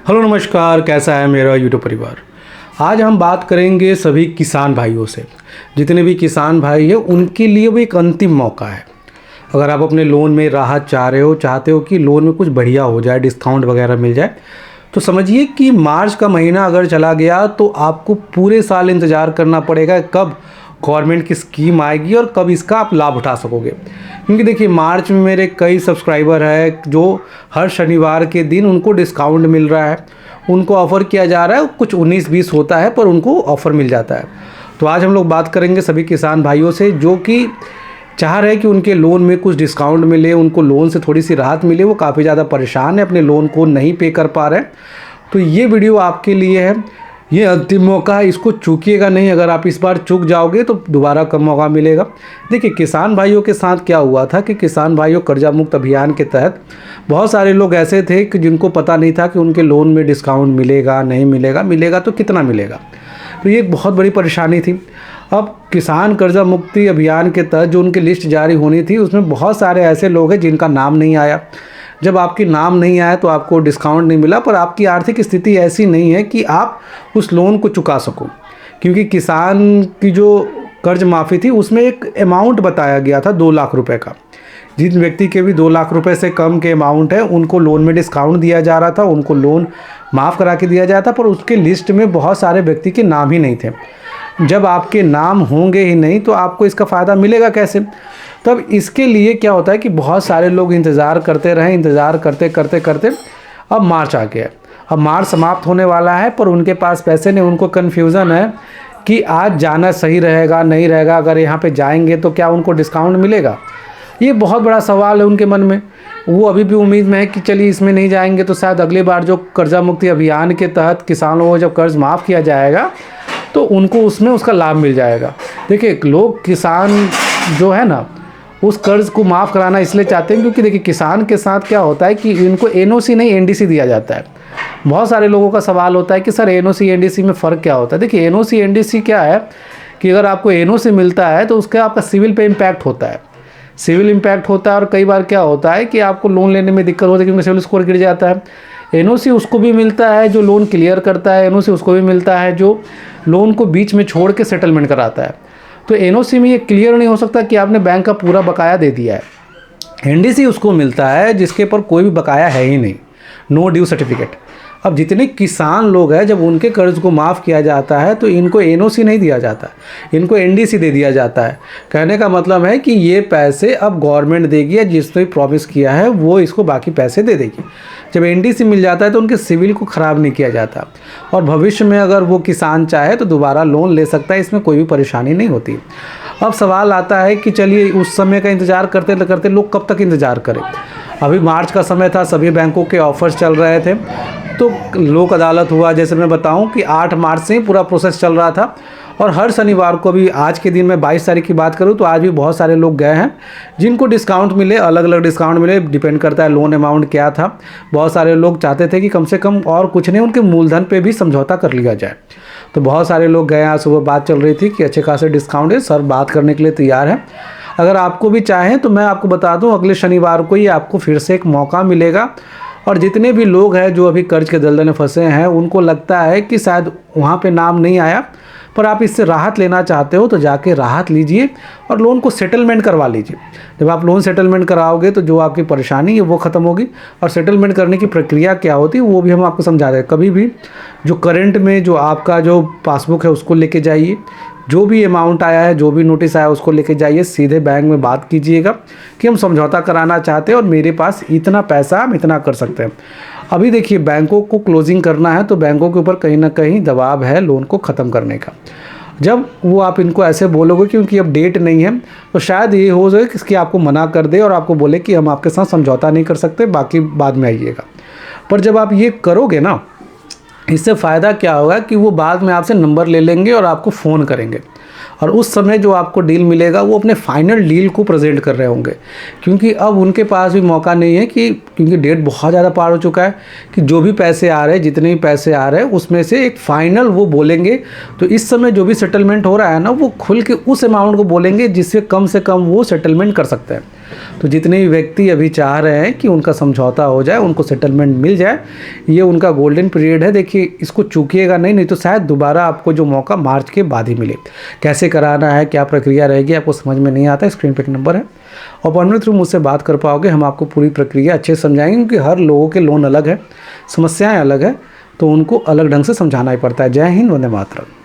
Hello नमस्कार, कैसा है मेरा यूट्यूब परिवार। आज हम बात करेंगे सभी किसान भाइयों से। जितने भी किसान भाई हैं उनके लिए वो एक अंतिम मौका है। अगर आप अपने लोन में राहत चाह रहे हो, चाहते हो कि लोन में कुछ बढ़िया हो जाए, डिस्काउंट वगैरह मिल जाए, तो समझिए कि मार्च का महीना अगर चला गया तो आपको पूरे साल इंतज़ार करना पड़ेगा कब गवर्नमेंट की स्कीम आएगी और कब इसका आप लाभ उठा सकोगे। क्योंकि देखिए, मार्च में मेरे कई सब्सक्राइबर हैं जो हर शनिवार के दिन उनको डिस्काउंट मिल रहा है, उनको ऑफ़र किया जा रहा है। कुछ 19-20 होता है पर उनको ऑफ़र मिल जाता है। तो आज हम लोग बात करेंगे सभी किसान भाइयों से जो कि चाह रहे हैं कि उनके लोन में कुछ डिस्काउंट मिले, उनको लोन से थोड़ी सी राहत मिले। वो काफ़ी ज़्यादा परेशान है, अपने लोन को नहीं पे कर पा रहे हैं। तो ये वीडियो आपके लिए है। ये अंतिम मौका है, इसको चूकिएगा नहीं। अगर आप इस बार चूक जाओगे तो दोबारा कम मौका मिलेगा। देखिए, किसान भाइयों के साथ क्या हुआ था कि किसान भाइयों कर्जा मुक्त अभियान के तहत बहुत सारे लोग ऐसे थे कि जिनको पता नहीं था कि उनके लोन में डिस्काउंट मिलेगा नहीं मिलेगा, मिलेगा तो कितना मिलेगा। तो ये एक बहुत बड़ी परेशानी थी। अब किसान कर्जा मुक्ति अभियान के तहत जो उनकी लिस्ट जारी होनी थी उसमें बहुत सारे ऐसे लोग हैं जिनका नाम नहीं आया। जब आपकी नाम नहीं आया तो आपको डिस्काउंट नहीं मिला, पर आपकी आर्थिक स्थिति ऐसी नहीं है कि आप उस लोन को चुका सको। क्योंकि किसान की जो कर्ज माफ़ी थी उसमें एक अमाउंट बताया गया था 2 लाख रुपए का। जिन व्यक्ति के भी 2 लाख रुपए से कम के अमाउंट है उनको लोन में डिस्काउंट दिया जा रहा था, उनको लोन माफ़ करा के दिया जाता, पर उसके लिस्ट में बहुत सारे व्यक्ति के नाम ही नहीं थे। जब आपके नाम होंगे ही नहीं तो आपको इसका फ़ायदा मिलेगा कैसे। तब इसके लिए क्या होता है कि बहुत सारे लोग इंतज़ार करते रहे, इंतज़ार करते करते करते अब मार्च आ गया। अब मार्च समाप्त होने वाला है पर उनके पास पैसे नहीं। उनको कन्फ्यूज़न है कि आज जाना सही रहेगा नहीं रहेगा, अगर यहाँ पे जाएंगे तो क्या उनको डिस्काउंट मिलेगा। ये बहुत बड़ा सवाल है उनके मन में। वो अभी भी उम्मीद में है कि चलिए इसमें नहीं जाएंगे तो शायद अगली बार जो कर्जा मुक्ति अभियान के तहत किसानों को जब कर्ज माफ़ किया जाएगा तो उनको उसमें उसका लाभ मिल जाएगा। देखिए, लोग किसान जो है ना उस कर्ज़ को माफ़ कराना इसलिए चाहते हैं क्योंकि देखिए किसान के साथ क्या होता है कि इनको एनओसी नहीं एनडीसी दिया जाता है। बहुत सारे लोगों का सवाल होता है कि सर एनओसी एनडीसी में फ़र्क क्या होता है। देखिए, एनओसी एनडीसी क्या है कि अगर आपको एनओसी मिलता है तो उसका आपका सिविल पे इम्पैक्ट होता है। सिविल इम्पैक्ट होता है और कई बार क्या होता है कि आपको लोन लेने में दिक्कत होती है क्योंकि सिविल स्कोर गिर जाता है। एनओसी उसको भी मिलता है जो लोन क्लियर करता है, एनओसी उसको भी मिलता है जो लोन को बीच में छोड़ के सेटलमेंट कराता है। तो एनओसी में ये क्लियर नहीं हो सकता कि आपने बैंक का पूरा बकाया दे दिया है। एनडीसी उसको मिलता है जिसके ऊपर कोई भी बकाया है ही नहीं, नो ड्यू सर्टिफिकेट। अब जितने किसान लोग हैं जब उनके कर्ज को माफ़ किया जाता है तो इनको एनओसी नहीं दिया जाता, इनको एनडीसी दे दिया जाता है। कहने का मतलब है कि ये पैसे अब गवर्नमेंट देगी या जिसने प्रॉमिस किया है वो इसको बाकी पैसे दे देगी। जब एनडीसी मिल जाता है तो उनके सिविल को ख़राब नहीं किया जाता और भविष्य में अगर वो किसान चाहे तो दोबारा लोन ले सकता है, इसमें कोई भी परेशानी नहीं होती। अब सवाल आता है कि चलिए उस समय का इंतज़ार करते करते लोग कब तक इंतज़ार करें। अभी मार्च का समय था, सभी बैंकों के ऑफर्स चल रहे थे, तो लोक अदालत हुआ। जैसे मैं बताऊं कि 8 मार्च से ही पूरा प्रोसेस चल रहा था और हर शनिवार को भी, आज के दिन में 22 तारीख की बात करूं तो आज भी बहुत सारे लोग गए हैं जिनको डिस्काउंट मिले, अलग अलग डिस्काउंट मिले, डिपेंड करता है लोन अमाउंट क्या था। बहुत सारे लोग चाहते थे कि कम से कम और कुछ नहीं उनके मूलधन पे भी समझौता कर लिया जाए। तो बहुत सारे लोग गए। आज सुबह बात चल रही थी कि अच्छे खासे डिस्काउंट है, सर बात करने के लिए तैयार है। अगर आपको भी चाहें तो मैं आपको बता दूं अगले शनिवार को ही आपको फिर से एक मौका मिलेगा। और जितने भी लोग हैं जो अभी कर्ज के दलदल में फंसे हैं उनको लगता है कि शायद वहाँ पे नाम नहीं आया, पर आप इससे राहत लेना चाहते हो तो जाके राहत लीजिए और लोन को सेटलमेंट करवा लीजिए। जब आप लोन सेटलमेंट कराओगे तो जो आपकी परेशानी है वो ख़त्म होगी। और सेटलमेंट करने की प्रक्रिया क्या होती है वो भी हम आपको समझा दें। कभी भी जो करंट में जो आपका जो पासबुक है उसको लेके जाइए, जो भी अमाउंट आया है, जो भी नोटिस आया उसको लेके जाइए, सीधे बैंक में बात कीजिएगा कि हम समझौता कराना चाहते हैं और मेरे पास इतना पैसा हम इतना कर सकते हैं। अभी देखिए, बैंकों को क्लोजिंग करना है तो बैंकों के ऊपर कहीं ना कहीं दबाव है लोन को ख़त्म करने का। जब वो आप इनको ऐसे बोलोगे क्योंकि अब डेट नहीं है तो शायद ये हो जाए कि आपको मना कर दे और आपको बोले कि हम आपके साथ समझौता नहीं कर सकते, बाकी बाद में आइएगा। पर जब आप ये करोगे ना, इससे फ़ायदा क्या होगा कि वो बाद में आपसे नंबर ले लेंगे और आपको फ़ोन करेंगे। और उस समय जो आपको डील मिलेगा वो अपने फाइनल डील को प्रेजेंट कर रहे होंगे, क्योंकि अब उनके पास भी मौका नहीं है कि क्योंकि डेट बहुत ज़्यादा पार हो चुका है कि जो भी पैसे आ रहे हैं, जितने भी पैसे आ रहे हैं उसमें से एक फ़ाइनल वो बोलेंगे। तो इस समय जो भी सेटलमेंट हो रहा है ना, वो खुल के उस अमाउंट को बोलेंगे जिससे कम से कम वो सेटलमेंट कर सकते हैं। तो जितने भी व्यक्ति अभी चाह रहे हैं कि उनका समझौता हो जाए, उनको सेटलमेंट मिल जाए, ये उनका गोल्डन पीरियड है। देखिए, इसको चूकिएगा नहीं तो शायद दोबारा आपको जो मौका मार्च के बाद ही मिले। कैसे कराना है, क्या प्रक्रिया रहेगी, आपको समझ में नहीं आता, स्क्रीन पे एक नंबर है, अपॉइंटमेंट थ्रू मुझसे बात कर पाओगे। हम आपको पूरी प्रक्रिया अच्छे से समझाएंगे, क्योंकि हर लोगों के लोन अलग है, समस्याएँ अलग है, तो उनको अलग ढंग से समझाना ही पड़ता है। जय हिंद, वंदे मातरम।